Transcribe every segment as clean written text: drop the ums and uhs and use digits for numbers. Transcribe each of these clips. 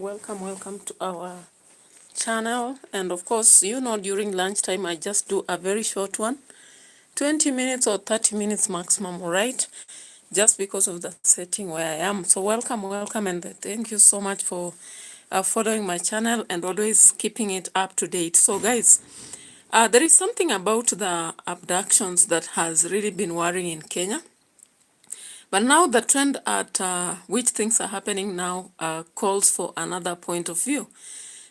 welcome to our channel. And of course, during lunchtime I just do a very short one, 20 minutes or 30 minutes maximum, right? Just because of the setting where I am. So welcome, and thank you so much for following my channel and always keeping it up to date. So guys, there is something about the abductions that has really been worrying in Kenya. But now the trend at which things are happening now calls for another point of view.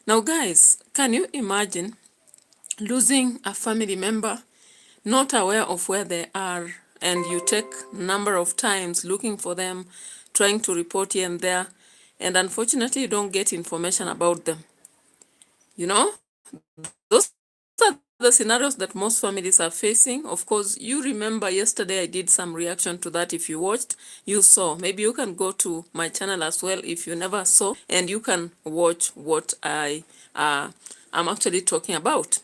Now guys, can you imagine losing a family member, not aware of where they are, and you take number of times looking for them, trying to report here and there, and unfortunately you don't get information about them? You know, those are the scenarios that most families are facing. Of course, you remember yesterday I did some reaction to that. If you watched, you saw. Maybe you can go to my channel as well if you never saw, and you can watch what I'm actually talking about.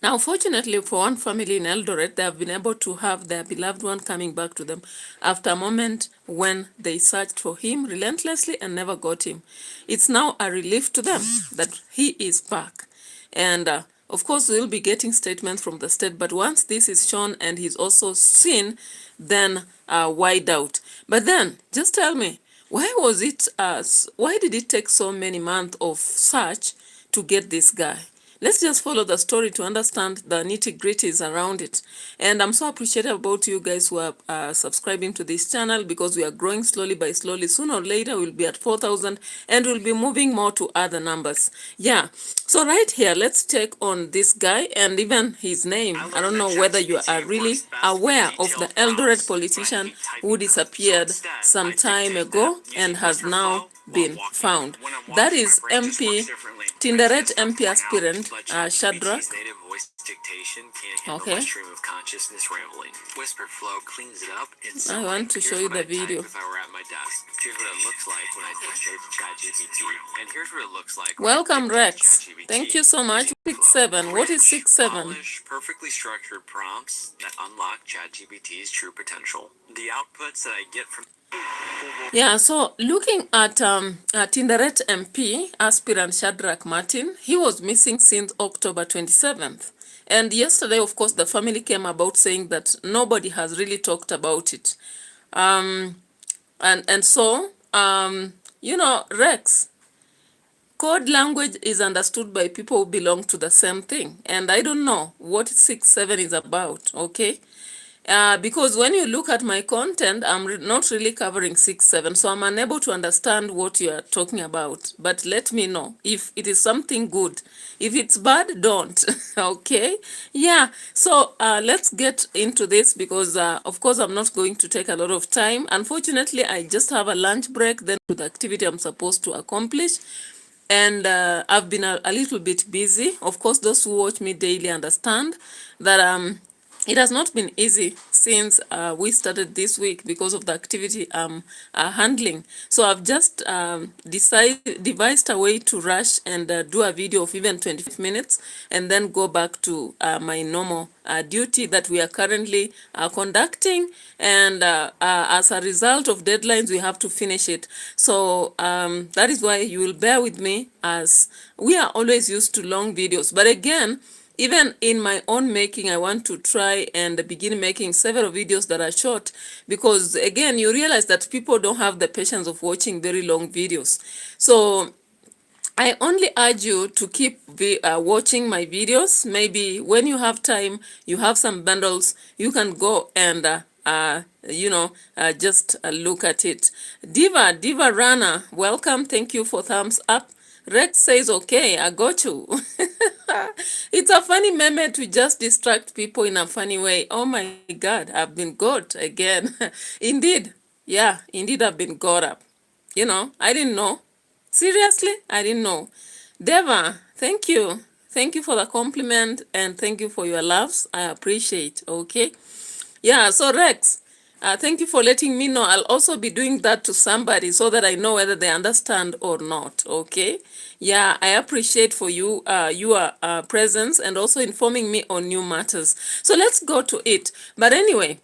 Now, fortunately for one family in Eldoret, they have been able to have their beloved one coming back to them after a moment when they searched for him relentlessly and never got him. It's now a relief to them that he is back. And of course, we'll be getting statements from the state, but once this is shown and he's also seen, then why doubt? But then, just tell me, why did it take so many months of search to get this guy? Let's just follow the story to understand the nitty-gritties around it. And I'm so appreciative about you guys who are subscribing to this channel, because we are growing slowly by slowly. Sooner or later, we'll be at 4,000 and we'll be moving more to other numbers. Yeah. So right here, let's check on this guy and even his name. I don't know whether you are really aware of the Eldoret politician who disappeared some time ago and has now been found. That is MP, Tinderet MP aspirant, Shadrach. Okay. I want to show you the video. Welcome, Rex. Thank you so much. 6-7. What is 6-7? Perfectly structured prompts that unlock ChatGPT's true potential. The outputs that I get from Yeah, so looking at Tinderet MP, aspirant Shadrach Martin, he was missing since October 27th. And yesterday, of course, the family came about saying that nobody has really talked about it. So, Rex, code language is understood by people who belong to the same thing. And I don't know what 6-7 is about, okay? Because when you look at my content, I'm not really covering 6-7, so I'm unable to understand what you are talking about. But let me know if it is something good. If it's bad, don't. Okay? Yeah. So let's get into this, because of course I'm not going to take a lot of time. Unfortunately, I just have a lunch break, then to the activity I'm supposed to accomplish. And I've been a little bit busy. Of course, those who watch me daily understand that it has not been easy since we started this week because of the activity I'm handling. So I've just devised a way to rush and do a video of even 25 minutes and then go back to my normal duty that we are currently conducting. And as a result of deadlines, we have to finish it. So that is why you will bear with me, as we are always used to long videos. But again, even in my own making, I want to try and begin making several videos that are short, because again, you realize that people don't have the patience of watching very long videos. So I only urge you to keep watching my videos. Maybe when you have time, you have some bundles, you can go and just look at it. Diva Rana, welcome. Thank you for thumbs up. Rex says, okay, I got you. It's a funny meme to just distract people in a funny way. Oh my God, I've been got again. Indeed. Yeah, indeed I've been got up. I didn't know. Seriously, I didn't know. Deva, thank you. Thank you for the compliment and thank you for your loves. I appreciate, okay? Yeah, so Rex, thank you for letting me know. I'll also be doing that to somebody so that I know whether they understand or not, okay? Yeah, I appreciate for you your presence and also informing me on new matters. So let's go to it. But anyway,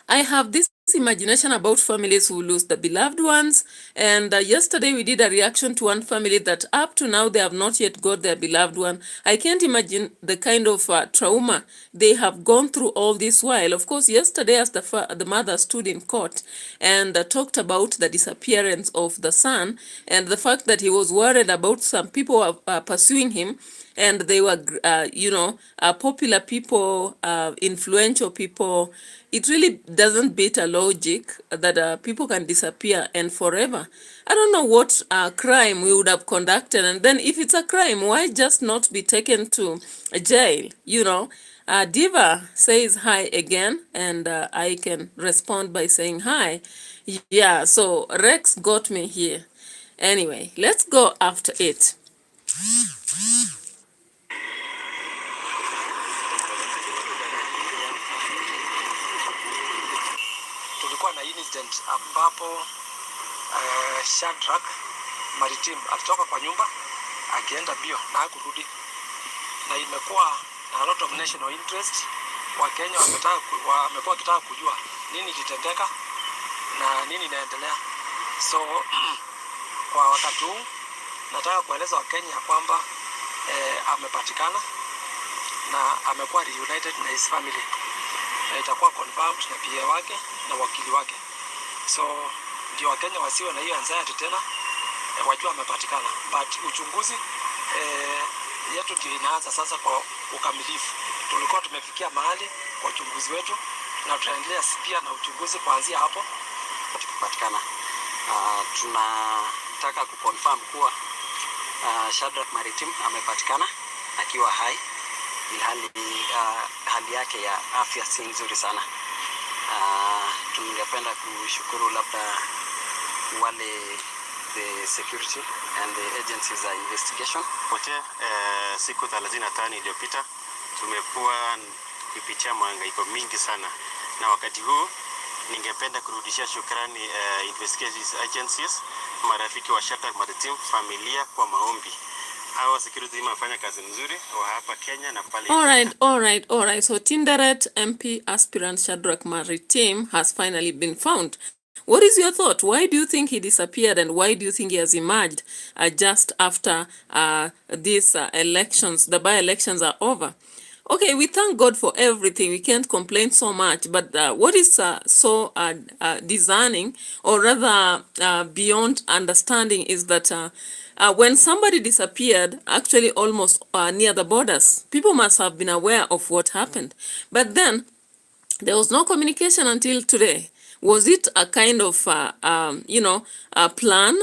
I have this imagination about families who lose the beloved ones. And yesterday we did a reaction to one family that up to now they have not yet got their beloved one. I can't imagine the kind of trauma they have gone through all this while. Of course, yesterday as the mother stood in court and talked about the disappearance of the son and the fact that he was worried about some people pursuing him, and they were, popular people, influential people. It really doesn't beat a logic that people can disappear and forever. I don't know what crime we would have conducted, and then if it's a crime, why just not be taken to jail, Diva says hi again, and I can respond by saying hi. Yeah, so Rex got me here. Anyway, let's go after it. Tulikuwa na incident ambapo Shadrack Maritim alitoka kwa nyumba akienda bio na hakurudi, na imekuwa na a lot of national interest. Wakenya wamekuwa wakitaka kujua nini kitendeka na nini inaendelea. So kwa wakati huu nataka kueleza Wakenya kwamba amepatikana na amekuwa reunited na his family, na itakuwa confirmed na PA wake na wakili wake. So ndio Wakenya wasiwe na hiyo anxiety tena, wajua amepatikana. But uchunguzi yetu ndio inaanza sasa kwa ukamilifu. Tulikuwa tumefikia mahali kwa uchunguzi wetu na tutaendelea pia na uchunguzi kuanzia hapo tukipatikana. Tunataka kuconfirm kuwa Shadrack Maritim amepatikana akiwa hai, hali yake ya afya si nzuri sana. Tungependa kushukuru labda wale the security and the agencies za investigation. Siku 35 iliyopita tumekuwa kupitia mahangaiko mingi sana, na wakati huu ningependa kurudishia shukrani investigations agencies, marafiki wa Shadrack Maritim, familia kwa maombi. Hawa security wamefanya kazi nzuri wa hapa Kenya na pale. All right. So Tinderet MP aspirant Shadrack Maritim has finally been found. What is your thought? Why do you think he disappeared, and why do you think he has emerged just after these elections, the by-elections are over? Okay, we thank God for everything. We can't complain so much. But what is so discerning, or rather beyond understanding, is that when somebody disappeared, actually almost near the borders, people must have been aware of what happened. But then there was no communication until today. Was it a kind of, a plan?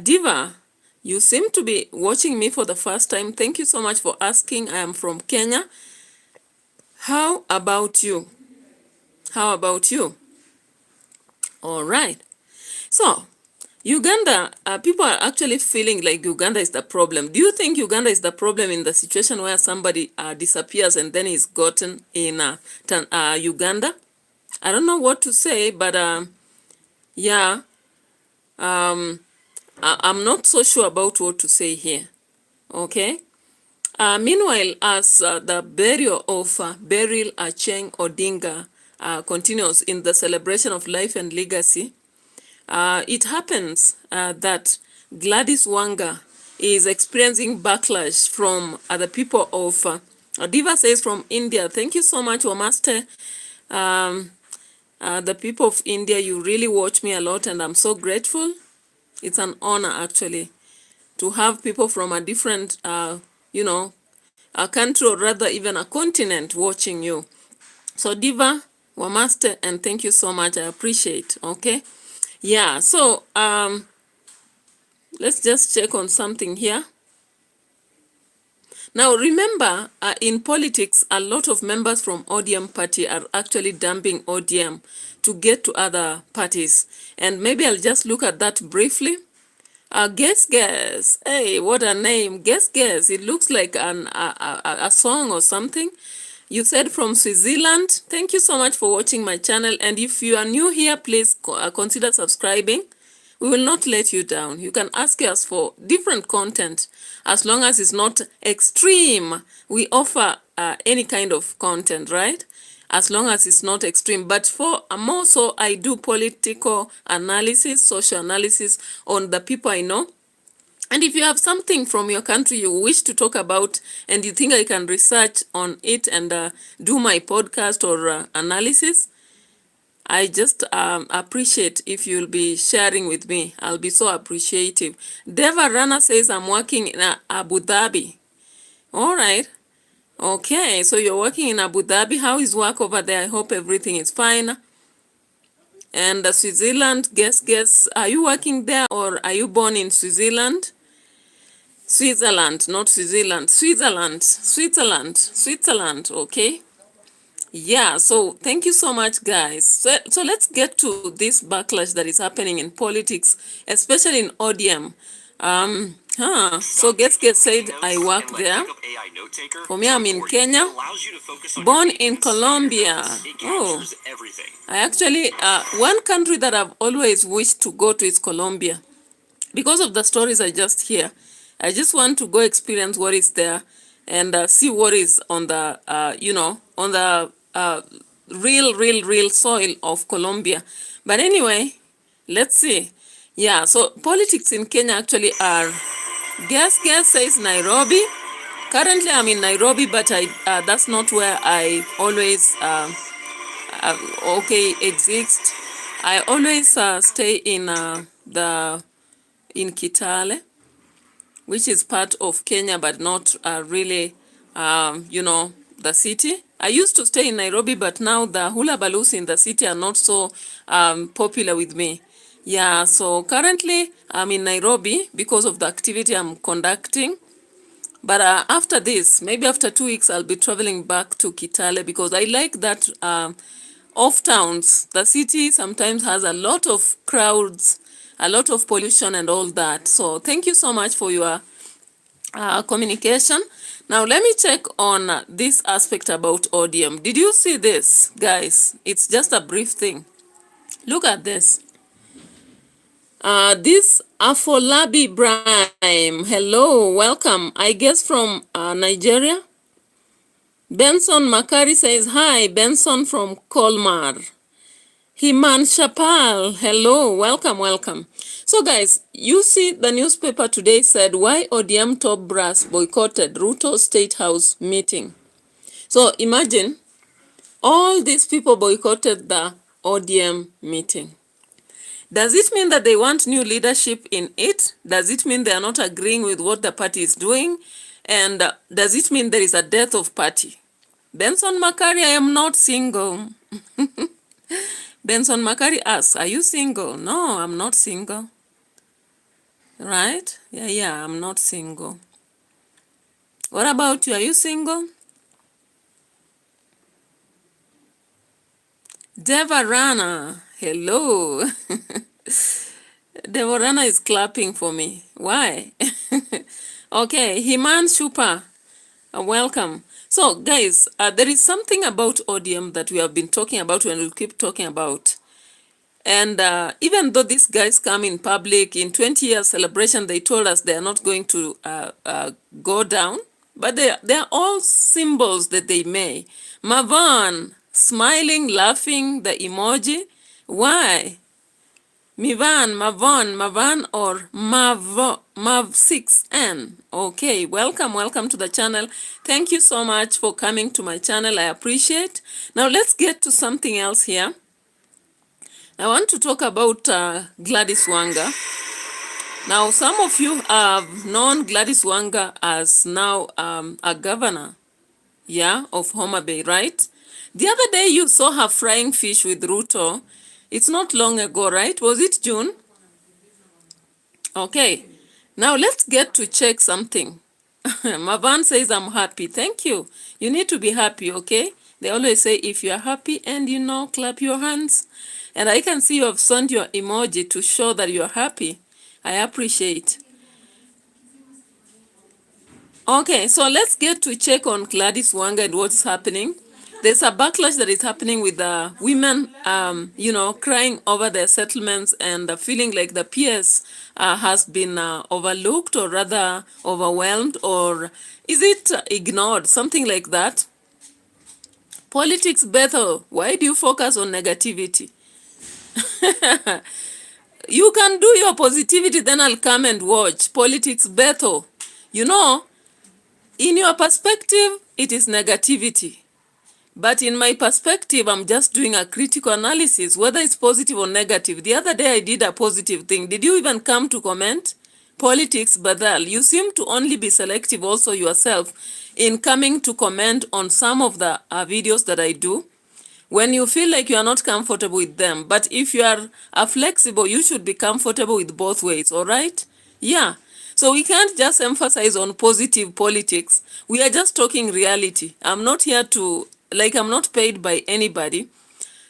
Diva, you seem to be watching me for the first time. Thank you so much for asking. I am from Kenya. How about you? How about you? All right. So, Uganda, people are actually feeling like Uganda is the problem. Do you think Uganda is the problem in the situation where somebody disappears and then is gotten in Uganda? I don't know what to say, but yeah, I'm not so sure about what to say here. Okay. Meanwhile, as the burial of Beryl Acheng Odinga continues in the celebration of life and legacy, it happens that Gladys Wanga is experiencing backlash from the people of Diva says from India. Thank you so much, Omaste. The people of India, you really watch me a lot, and I'm so grateful. It's an honor, actually, to have people from a different, a country, or rather even a continent, watching you. So Diva, Wamaste, and thank you so much. I appreciate. Okay. Yeah. So let's just check on something here. Now, remember, in politics, a lot of members from ODM party are actually dumping ODM to get to other parties. And maybe I'll just look at that briefly. Guess. Hey, what a name. Guess. It looks like a song or something. You said from Switzerland. Thank you so much for watching my channel. And if you are new here, please consider subscribing. We will not let you down. You can ask us for different content as long as it's not extreme. We offer any kind of content, right? as long as it's not extreme. But for more so, I do political analysis, social analysis on the people I know. And if you have something from your country you wish to talk about and you think I can research on it and do my podcast or analysis, I just appreciate if you'll be sharing with me. I'll be so appreciative. Deva Rana says I'm working in Abu Dhabi. All right. Okay, so you're working in Abu Dhabi. How is work over there? I hope everything is fine. And Switzerland, guess, are you working there or are you born in Switzerland? Switzerland, not Switzerland. Switzerland, okay? Yeah, so thank you so much, guys. So let's get to this backlash that is happening in politics, especially in ODM. So guess said I work there. For me, I'm in Kenya, born in Colombia. Oh, I actually, one country that I've always wished to go to is Colombia. Because of the stories I just hear, I just want to go experience what is there and see what is on the, on the real soil of Colombia. But anyway, let's see. Yeah, so politics in Kenya actually are, guess says Nairobi. Currently, I'm in Nairobi, but that's not where I always, exist. I always stay in in Kitale, which is part of Kenya, but not really, the city. I used to stay in Nairobi, but now the hula baloos in the city are not so popular with me. Yeah, so currently I'm in Nairobi because of the activity I'm conducting. But after this, maybe after 2 weeks, I'll be traveling back to Kitale because I like that off towns. The city sometimes has a lot of crowds, a lot of pollution and all that. So thank you so much for your communication. Now let me check on this aspect about ODM. Did you see this, guys? It's just a brief thing. Look at this. This Afolabi Brime, hello, welcome. I guess from Nigeria. Benson Makari says, hi, Benson from Colmar. Himan Shapal, hello, welcome. So guys, you see the newspaper today said why ODM top brass boycotted Ruto State House meeting. So imagine all these people boycotted the ODM meeting. Does it mean that they want new leadership in it? Does it mean they are not agreeing with what the party is doing? And does it mean there is a death of party? Benson Makari, I am not single. Benson Makari asks, are you single? No, I'm not single. Right? Yeah, I'm not single. What about you? Are you single? Devarana, hello. Devarana is clapping for me. Why? Okay, Himan Shupa, welcome. So guys, there is something about ODM that we have been talking about and we'll keep talking about. And even though these guys come in public, in 20 years celebration, they told us they are not going to go down. But they are all symbols that they may. Mavan, smiling, laughing, the emoji. Why? Mivan, Mavan or Mav6N. Okay, welcome to the channel. Thank you so much for coming to my channel. I appreciate. Now let's get to something else here. I want to talk about Gladys Wanga. Now, some of you have known Gladys Wanga as now a governor, of Homa Bay, right? The other day you saw her frying fish with Ruto. It's not long ago, right? Was it June? Okay. Now let's get to check something. Mavan says, I'm happy. Thank you. You need to be happy, okay? They always say, if you are happy and clap your hands. And I can see you have sent your emoji to show that you are happy. I appreciate. Okay, so let's get to check on Gladys Wanga and what's happening. There's a backlash that is happening with the women, crying over their settlements and feeling like the PS has been overlooked or rather overwhelmed, or is it ignored? Something like that. Politics Bethel, why do you focus on negativity? You can do your positivity, then I'll come and watch. Politics Bethel. You know, in your perspective, it is negativity. But in my perspective, I'm just doing a critical analysis, whether it's positive or negative. The other day I did a positive thing. Did you even come to comment? Politics Bethel. You seem to only be selective also yourself in coming to comment on some of the videos that I do, when you feel like you are not comfortable with them. But if you are flexible, you should be comfortable with both ways, all right? Yeah. So we can't just emphasize on positive politics. We are just talking reality. I'm not here to, like, I'm not paid by anybody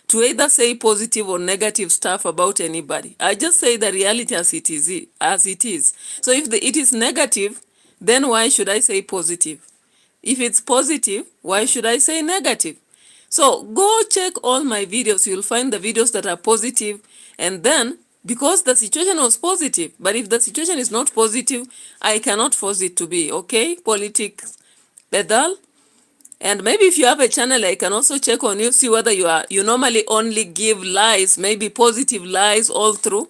to either say positive or negative stuff about anybody. I just say the reality as it is. So if it is negative, then why should I say positive? If it's positive, why should I say negative? So go check all my videos. You'll find the videos that are positive, and then because the situation was positive, but if the situation is not positive, I cannot force it to be, okay? Politics Bethel. And maybe if you have a channel, I can also check on you, see whether you normally only give lies, maybe positive lies all through,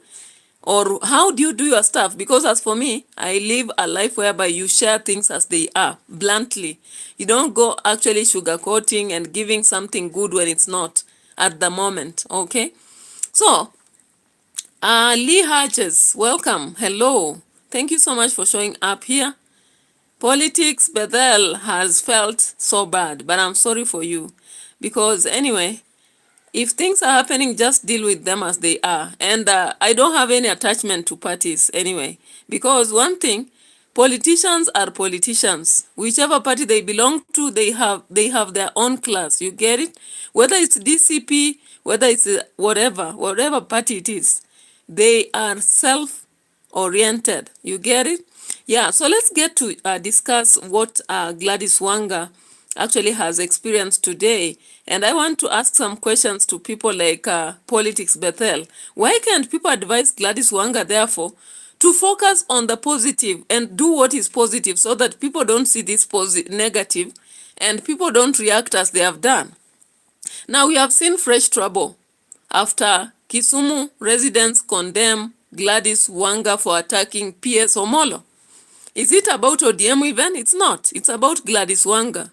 or how do you do your stuff? Because as for me, I live a life whereby you share things as they are, bluntly. You don't go actually sugarcoating and giving something good when it's not at the moment, okay? So, Lee Hatches, welcome, hello. Thank you so much for showing up here. Politics Bethel has felt so bad, but I'm sorry for you. Because anyway, if things are happening, just deal with them as they are. And I don't have any attachment to parties anyway. Because one thing, politicians are politicians. Whichever party they belong to, they have their own class. You get it? Whether it's DCP, whether it's whatever party it is, they are self-oriented. You get it? Yeah, so let's get to discuss what Gladys Wanga actually has experienced today. And I want to ask some questions to people like Politics Bethel. Why can't people advise Gladys Wanga, therefore, to focus on the positive and do what is positive so that people don't see this negative and people don't react as they have done? Now, we have seen fresh trouble after Kisumu residents condemn Gladys Wanga for attacking PS Omolo. Is it about ODM even? It's not. It's about Gladys Wanga.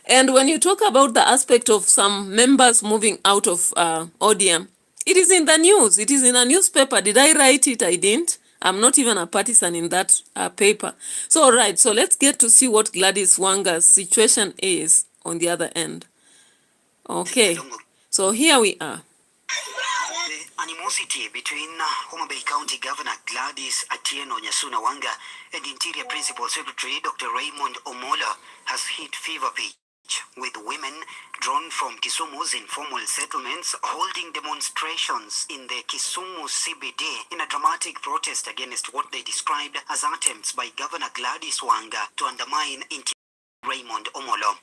And when you talk about the aspect of some members moving out of ODM, it is in the news. It is in a newspaper. Did I write it? I didn't. I'm not even a partisan in that paper. So, all right. So let's get to see what Gladys Wanga's situation is on the other end. Okay. So here we are. The animosity between Homa Bay County Governor Gladys Nyasuna Wanga and Interior Principal Secretary Dr. Raymond Omolo has hit fever pitch, with women drawn from Kisumu's informal settlements holding demonstrations in the Kisumu CBD in a dramatic protest against what they described as attempts by Governor Gladys Wanga to undermine Interior Raymond Omolo.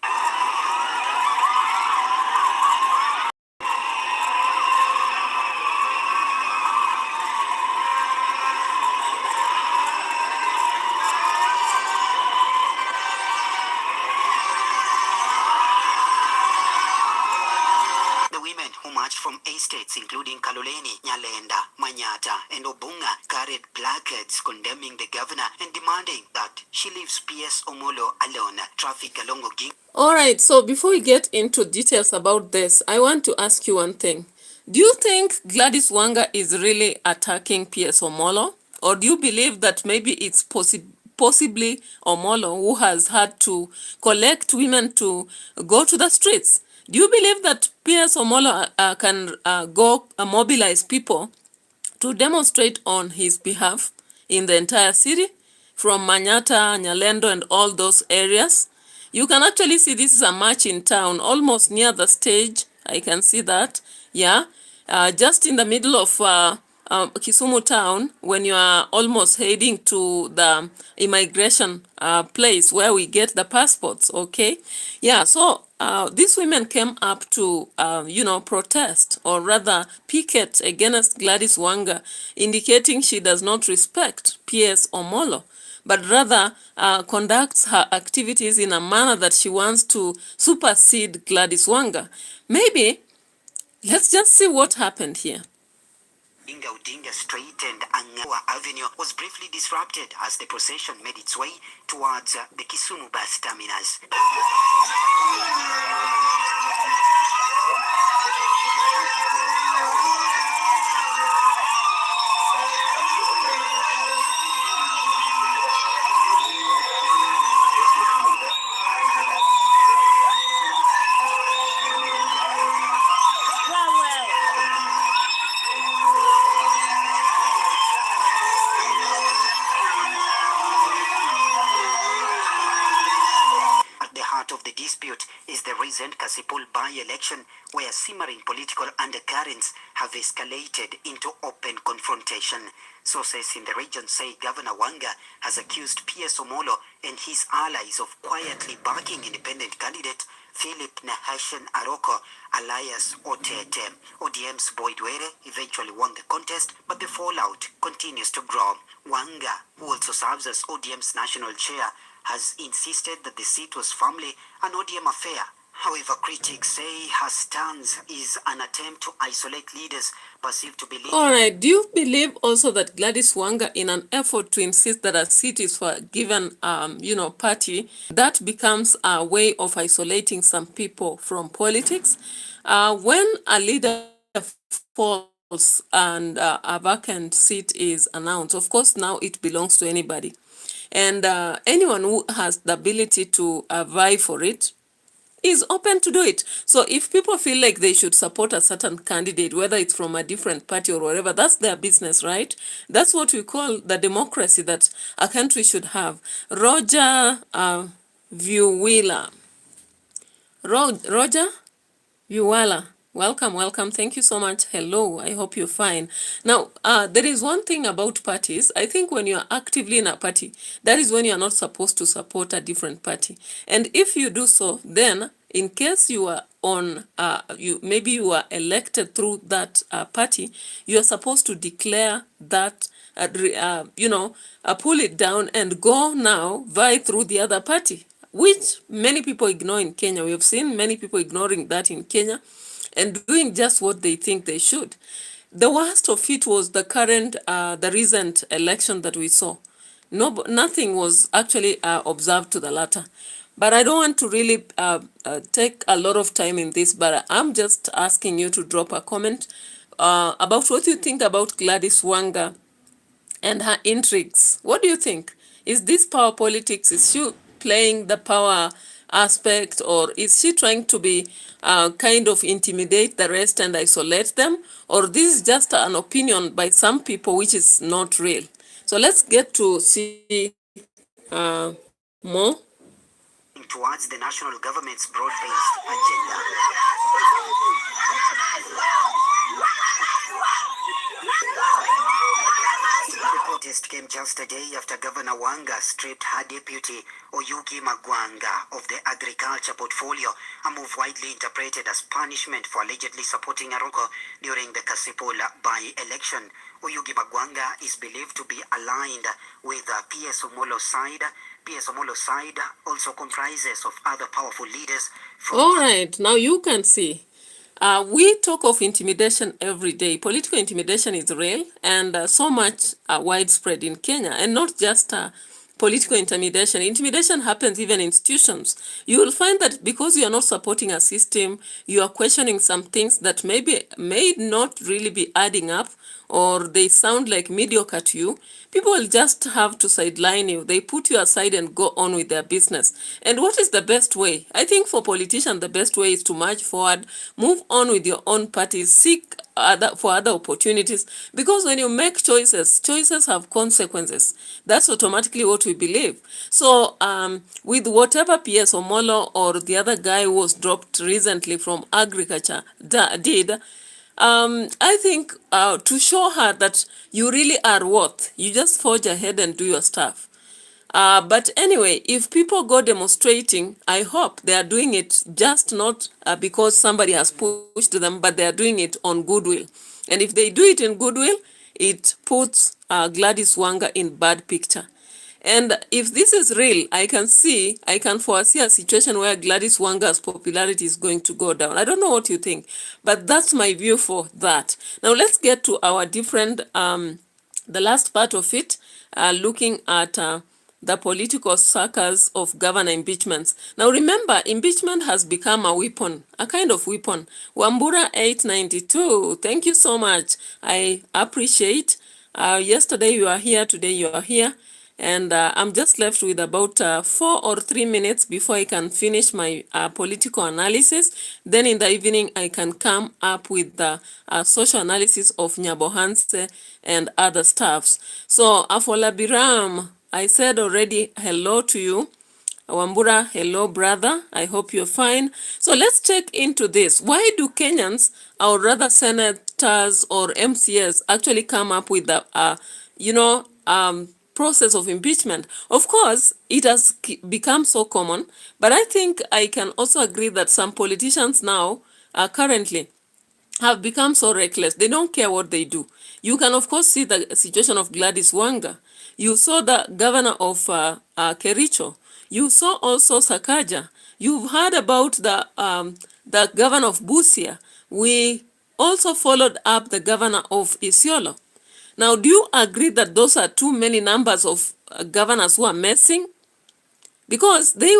From 8 states, including Kaloleni, Nyalenda, Manyata, and Obunga, carried placards condemning the governor and demanding that she leaves PS Omolo alone. Traffic along Oginga. All right, so before we get into details about this, I want to ask you one thing. Do you think Gladys Wanga is really attacking PS Omolo? Or do you believe that maybe it's possibly Omolo who has had to collect women to go to the streets? Do you believe that PS Omolo can go mobilize people to demonstrate on his behalf in the entire city, from Manyata, Nyalendo, and all those areas? You can actually see this is a march in town, almost near the stage. I can see that, yeah. Just in the middle of Kisumu town, when you are almost heading to the immigration place where we get the passports, okay? Yeah, so these women came up to, protest, or rather picket against Gladys Wanga, indicating she does not respect PS Omolo. but rather conducts her activities in a manner that she wants to supersede Gladys Wanga. Maybe, let's just see what happened here. Odinga Street and Angawa Avenue was briefly disrupted as the procession made its way towards the Kisumu bus terminus. Of the dispute is the recent Kasipul by-election, where simmering political undercurrents have escalated into open confrontation. Sources in the region say Governor Wanga has accused PS Omolo and his allies of quietly backing independent candidate Philip Nahashan Aroko, alias Otete. ODM's Boyd Were eventually won the contest, but the fallout continues to grow. Wanga, who also serves as ODM's national chair, has insisted that the seat was firmly an ODM affair. However, critics say her stance is an attempt to isolate leaders perceived to believe. All right, do you believe also that Gladys Wanga, in an effort to insist that a seat is for a given, party, that becomes a way of isolating some people from politics? When a leader falls and a vacant seat is announced, of course, now it belongs to anybody. And anyone who has the ability to vie for it is open to do it. So if people feel like they should support a certain candidate, whether it's from a different party or whatever, that's their business, right? That's what we call the democracy that a country should have. Roger Viewila. Roger Viewala. Welcome. Thank you so much. Hello. I hope you're fine. Now, there is one thing about parties. I think when you're actively in a party, that is when you're not supposed to support a different party. And if you do so, then in case you are on, maybe you are elected through that party, you are supposed to declare that, pull it down and go now, vie through the other party, which many people ignore in Kenya. We have seen many people ignoring that in Kenya and doing just what they think they should. The worst of it was the recent election that we saw. Nothing was actually observed to the latter. But I don't want to really take a lot of time in this, but I'm just asking you to drop a comment about what you think about Gladys Wanga and her intrigues. What do you think? Is this power politics? Is she playing the power aspect, or is she trying to be kind of intimidate the rest and isolate them? Or this is just an opinion by some people which is not real? So let's get to see more. Towards the national government's broad-based agenda. The protest came just a day after Governor Wanga stripped her deputy Oyugi Magwanga of the agriculture portfolio, a move widely interpreted as punishment for allegedly supporting Aroko during the Kasipul by-election. Oyugi Magwanga is believed to be aligned with PS Omolo's side. PS Omolo's side also comprises of other powerful leaders. All right, now you can see. We talk of intimidation every day. Political intimidation is real and so much widespread in Kenya, and not just political intimidation. Intimidation happens even in institutions. You will find that because you are not supporting a system, you are questioning some things that may not really be adding up, or they sound like mediocre to you. People will just have to sideline you. They put you aside and go on with their business. And what is the best way? I think for politicians, the best way is to march forward, move on with your own parties, seek for other opportunities. Because when you make choices have consequences. That's automatically what we believe. So with whatever PS Omolo or the other guy who was dropped recently from agriculture did, I think to show her that you really are worth, you just forge ahead and do your stuff. But anyway, if people go demonstrating, I hope they are doing it just not because somebody has pushed them, but they are doing it on goodwill. And if they do it in goodwill, it puts Gladys Wanga in bad picture. And if this is real, I can foresee a situation where Gladys Wanga's popularity is going to go down. I don't know what you think, but that's my view for that. Now let's get to our different, the last part of it, looking at the political circus of governor impeachments. Now remember, impeachment has become a weapon, a kind of weapon. Wambura 892, thank you so much. I appreciate. Yesterday you are here, today you are here. And I'm just left with about 4 or 3 minutes before I can finish my political analysis. Then in the evening, I can come up with the social analysis of Nyabohanse and other stuffs. So, Afola Biram, I said already hello to you. Wambura, hello brother, I hope you're fine. So let's check into this. Why do Kenyans, or rather senators or MCS, actually come up with the, process of impeachment? Of course, it has become so common, but I think I can also agree that some politicians now, currently, have become so reckless. They don't care what they do. You can, of course, see the situation of Gladys Wanga. You saw the governor of Kericho. You saw also Sakaja. You've heard about the governor of Busia. We also followed up the governor of Isiolo. Now, do you agree that those are too many numbers of governors who are messing? Because they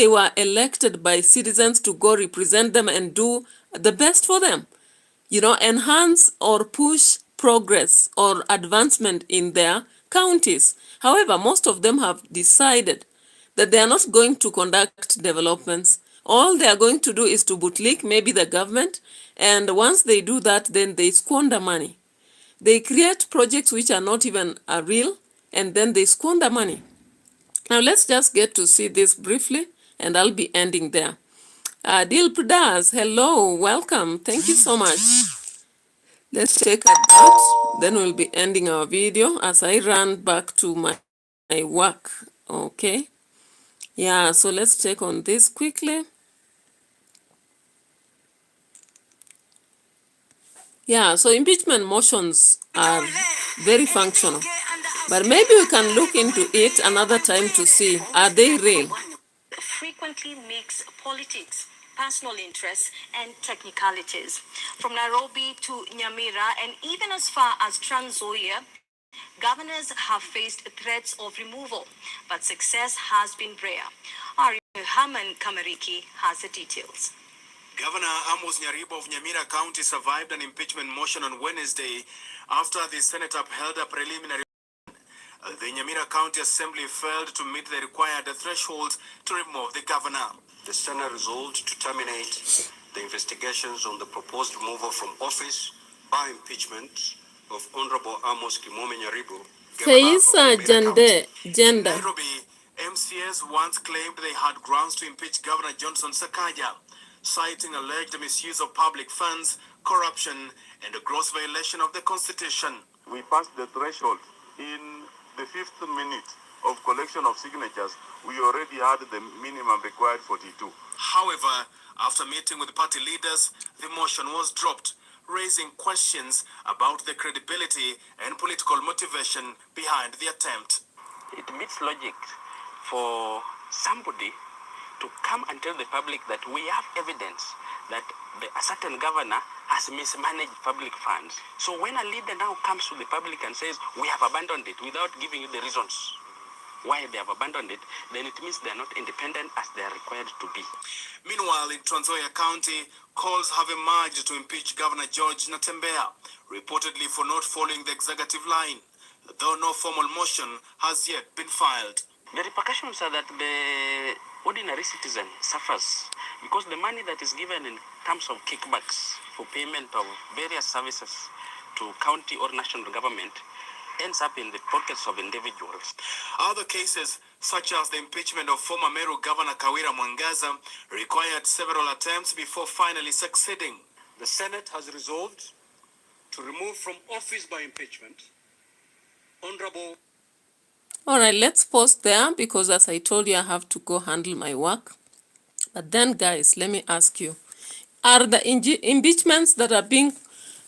were elected by citizens to go represent them and do the best for them. Enhance or push progress or advancement in their counties. However, most of them have decided that they are not going to conduct developments. All they are going to do is to bootlick maybe the government, and once they do that, then they squander money. They create projects which are not even real, and then they squander money. Now let's just get to see this briefly, and I'll be ending there. Dil Pdas, hello, welcome, thank you so much. Let's check at that, then we'll be ending our video as I run back to my work, okay? Yeah, so let's check on this quickly. Yeah, so impeachment motions are very functional, but maybe we can look into it another time to see, are they real? Frequently mix politics, personal interests, and technicalities. From Nairobi to Nyamira and even as far as Trans Nzoia, governors have faced threats of removal, but success has been rare. Our Herman Kamariki has the details. Governor Amos Nyaribo of Nyamira County survived an impeachment motion on Wednesday after the Senate upheld a preliminary. The Nyamira County Assembly failed to meet the required threshold to remove the governor. The Senate resolved to terminate the investigations on the proposed removal from office by impeachment of Honorable Amos Kimome Nyaribo, governor of Nyamira County. In Nairobi, MCS once claimed they had grounds to impeach Governor Johnson Sakaja, citing alleged misuse of public funds, corruption, and a gross violation of the Constitution. We passed the threshold. In the 5th minute of collection of signatures, we already had the minimum required 42. However, after meeting with party leaders, the motion was dropped, raising questions about the credibility and political motivation behind the attempt. It meets logic for somebody to come and tell the public that we have evidence that a certain governor has mismanaged public funds. So when a leader now comes to the public and says, we have abandoned it, without giving you the reasons why they have abandoned it, then it means they are not independent as they are required to be. Meanwhile, in Trans Nzoia County, calls have emerged to impeach Governor George Natembeya, reportedly for not following the executive line, though no formal motion has yet been filed. The repercussions are that the ordinary citizen suffers because the money that is given in terms of kickbacks for payment of various services to county or national government ends up in the pockets of individuals. Other cases, such as the impeachment of former Meru Governor Kawira Mwangaza, required several attempts before finally succeeding. The Senate has resolved to remove from office by impeachment Honorable. All right, let's pause there because as I told you, I have to go handle my work. But then, guys, let me ask you, are the impeachments that are being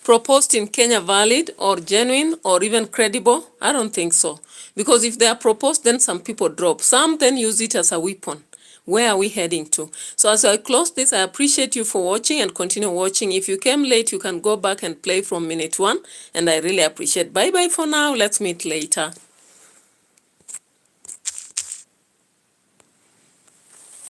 proposed in Kenya valid or genuine or even credible? I don't think so. Because if they are proposed, then some people drop. Some then use it as a weapon. Where are we heading to? So as I close this, I appreciate you for watching and continue watching. If you came late, you can go back and play from minute 1. And I really appreciate. Bye-bye for now. Let's meet later.